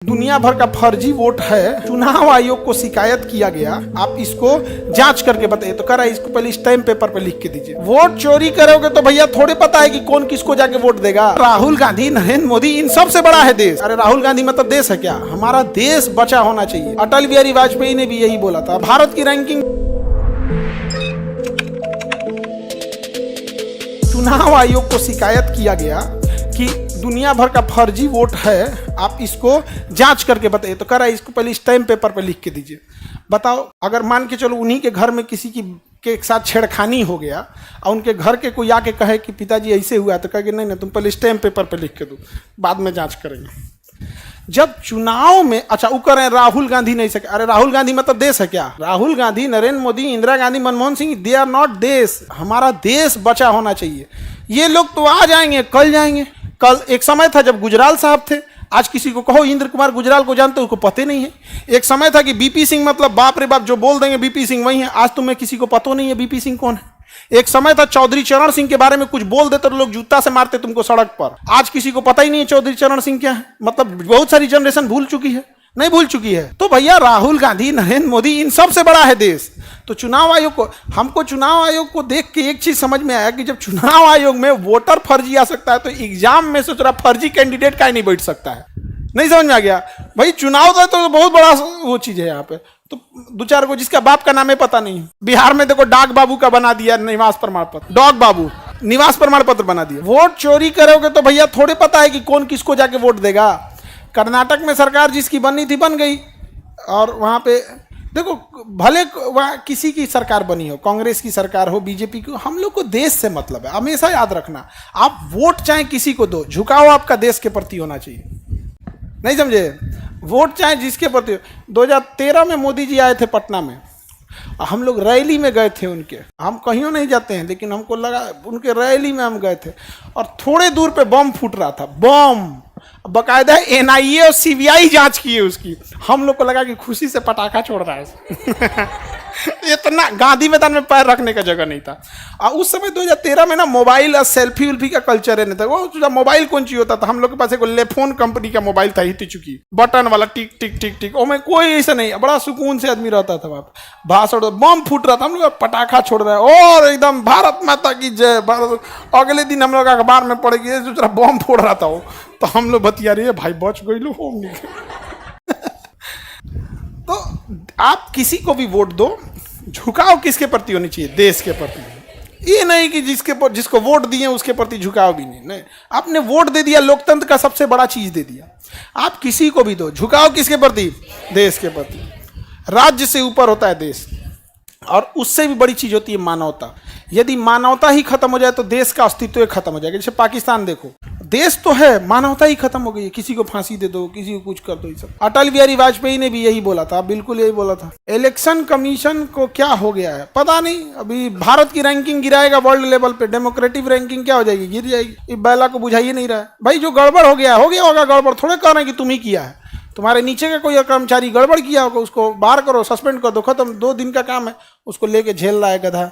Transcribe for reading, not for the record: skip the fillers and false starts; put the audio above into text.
दुनिया भर का फर्जी वोट है। चुनाव आयोग को शिकायत किया गया, आप इसको जांच करके बताइए। तो कह रहा है इसको पहले स्टैम्प पेपर पे लिख के दीजिए। वोट चोरी करोगे तो भैया थोड़े पता है कि कौन किसको जाके वोट देगा। राहुल गांधी, नरेंद्र मोदी, इन सबसे बड़ा है देश। अरे राहुल गांधी मतलब देश है क्या? हमारा देश बचा होना चाहिए। अटल बिहारी वाजपेयी ने भी यही बोला था। भारत की रैंकिंग, चुनाव आयोग को शिकायत किया गया कि दुनिया भर का फर्जी वोट है, आप इसको जांच करके बताइए। तो कह रहा है इसको पहले स्टैम्प पेपर पे लिख के दीजिए। बताओ, अगर मान के चलो उन्हीं के घर में किसी की के साथ छेड़खानी हो गया और उनके घर के कोई आके कहे कि पिताजी ऐसे हुआ, तो कहेंगे नहीं तुम पहले स्टैम्प पेपर पे लिख के दो, बाद में जांच करेंगे। जब चुनाव में अच्छा वो करें राहुल गांधी नहीं सके। अरे राहुल गांधी मतलब देश है क्या? Rahul Gandhi, Narendra Modi, Indira Gandhi, Manmohan Singh, they are not देश। हमारा देश बचा होना चाहिए। ये लोग तो आ जाएंगे, कल जाएंगे। कल एक समय था जब गुजराल साहब थे, आज किसी को कहो इंद्र कुमार गुजराल को जानते हो, उसको पता नहीं है। एक समय था कि बीपी सिंह मतलब बाप रे बाप, जो बोल देंगे बीपी सिंह वही है। आज तुम्हें किसी को पता नहीं है बीपी सिंह कौन है। एक समय था चौधरी चरण सिंह के बारे में कुछ बोल देते तो लोग जूता से मारते तुमको सड़क पर। आज किसी को पता ही नहीं है चौधरी चरण सिंह क्या है। मतलब बहुत सारी जनरेशन भूल चुकी है, नहीं भूल चुकी है। तो भैया राहुल गांधी, नरेंद्र मोदी, इन सबसे बड़ा है देश। तो चुनाव आयोग को, हमको चुनाव आयोग को देख के एक चीज समझ में आया कि जब चुनाव आयोग में वोटर फर्जी आ सकता है तो एग्जाम में सोच रहा फर्जी कैंडिडेट का ही नहीं बैठ सकता है। नहीं समझ में आ गया भाई। चुनाव का तो बहुत बड़ा वो चीज है यहाँ पे। तो दो चार को जिसका बाप का नाम है पता नहीं। बिहार में देखो डाक बाबू का बना दिया निवास प्रमाण पत्र, डॉग बाबू निवास प्रमाण पत्र बना दिया। वोट चोरी करोगे तो भैया थोड़े पता है कि कौन किसको जाके वोट देगा। कर्नाटक में सरकार जिसकी बननी थी बन गई, और वहां पे देखो भले वहां किसी की सरकार बनी हो, कांग्रेस की सरकार हो, बीजेपी की, हम लोग को देश से मतलब है। हमेशा याद रखना, आप वोट चाहे किसी को दो, झुकाव आपका देश के प्रति होना चाहिए। नहीं समझे? वोट चाहे जिसके प्रति। 2013 में मोदी जी आए थे पटना में, हम लोग रैली में गए थे उनके। हम कहीं नहीं जाते हैं, लेकिन हमको लगा उनके रैली में हम गए थे और थोड़े दूर पे बम फूट रहा था। बम बकायदा एनआईए और सीबीआई जांच किए उसकी। हम लोग को लगा कि खुशी से पटाखा छोड़ रहा है। इतना गांधी मैदान में पैर रखने का जगह नहीं था। और उस समय 2013 में ना मोबाइल और सेल्फी उल्फी का कल्चर नहीं था। वो मोबाइल कौन सी होता था, हम लोग के पास एक लेफोन कंपनी का मोबाइल था, हिट चुकी बटन वाला, टिक टिक टिक टिक। और मैं कोई ऐसा नहीं, बड़ा सुकून से आदमी रहता था वहां पर। भाषण, बम फूट रहा था, हम लोग पटाखा छोड़ रहे हैं और एकदम भारत माता की जय भारत। अगले दिन हम लोग अखबार में पढ़ गए दूसरा बम फोड़ रहा था वो। तो हम लोग बतिया रही है भाई बच गई लो हो। तो आप किसी को भी वोट दो, झुकाव किसके प्रति होनी चाहिए? देश के प्रति। ये नहीं कि जिसको वोट दिए उसके प्रति झुकाव भी नहीं। आपने वोट दे दिया, लोकतंत्र का सबसे बड़ा चीज दे दिया। आप किसी को भी दो, झुकाव किसके प्रति? देश के प्रति। राज्य से ऊपर होता है देश, और उससे भी बड़ी चीज होती है मानवता। यदि मानवता ही खत्म हो जाए तो देश का अस्तित्व खत्म हो जाएगा। जैसे पाकिस्तान देखो, देश तो है, मानवता ही खत्म हो गई है। किसी को फांसी दे दो, किसी को कुछ कर दो, ये सब। अटल बिहारी वाजपेयी ने भी यही बोला था, बिल्कुल यही बोला था। इलेक्शन कमीशन को क्या हो गया है पता नहीं। अभी भारत की रैंकिंग गिराएगा वर्ल्ड लेवल पे, डेमोक्रेटिक रैंकिंग क्या हो जाएगी? गिर जाएगी। ये बैला को बुझा ही नहीं रहा है भाई। जो गड़बड़ हो गया होगा गड़बड़, थोड़े कह रहे हैं कि तुम ही किया है। तुम्हारे नीचे का कोई कर्मचारी गड़बड़ किया होगा, उसको बाहर करो, सस्पेंड कर दो, खत्म। 2 दिन का काम है, उसको लेके झेल रहा है गधा।